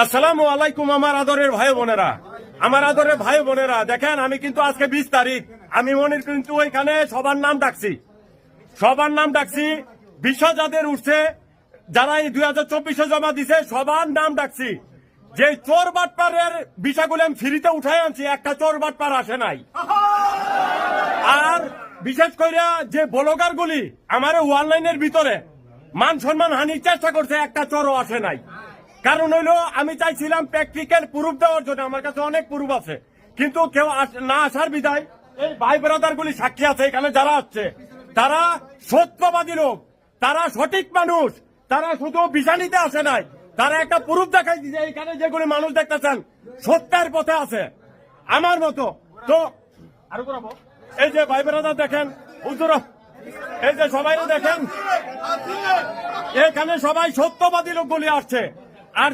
আসসালামু আলাইকুম আমার আদরের ভাই বোনেরা, আমার আদরের ভাই বোনেরা, দেখেন আমি কিন্তু আজকে 20 তারিখ, আমি মনির কিন্তু ওইখানে সবার নাম ডাকছি, বিষয় যাদের উঠছে, যারা এই 2024-এ জমা দিছে সবার নাম ডাকছি। যে চোর বাটপারের বিষয়গুলো আমি ফ্রিতে উঠাই আনছি, একটা চোর বাটপার আসে নাই। আর বিশেষ করে যে ব্লগার গুলি আমার অনলাইনের ভিতরে মান সম্মান হানির চেষ্টা করছে, একটা চোরও আসে নাই। কারণ হইলো আমি চাইছিলাম প্র্যাকটিক্যাল প্রুফ দেওয়ার জন্য, আমার কাছে অনেক প্রুফ আছে, কিন্তু কেউ না আসার বিদায় এই ভাই ব্রাদার গুলি সাক্ষী আছে, এখানে যারা আসছে তারা সত্যবাদী লোক, তারা সঠিক মানুষ, তারা শুধু বিছানিতে আসে নাই, তারা একটা প্রুফ দেখাই দিচ্ছে। এখানে যেগুলি মানুষ দেখতেছেন সত্যের পথে আছে আমার মতো। তো আরো করাবো, এই যে ভাই ব্রাদার দেখেন, হুজুরা এই যে সবাই দেখেন, এখানে সবাই সত্যবাদী লোকগুলি আসছে। আর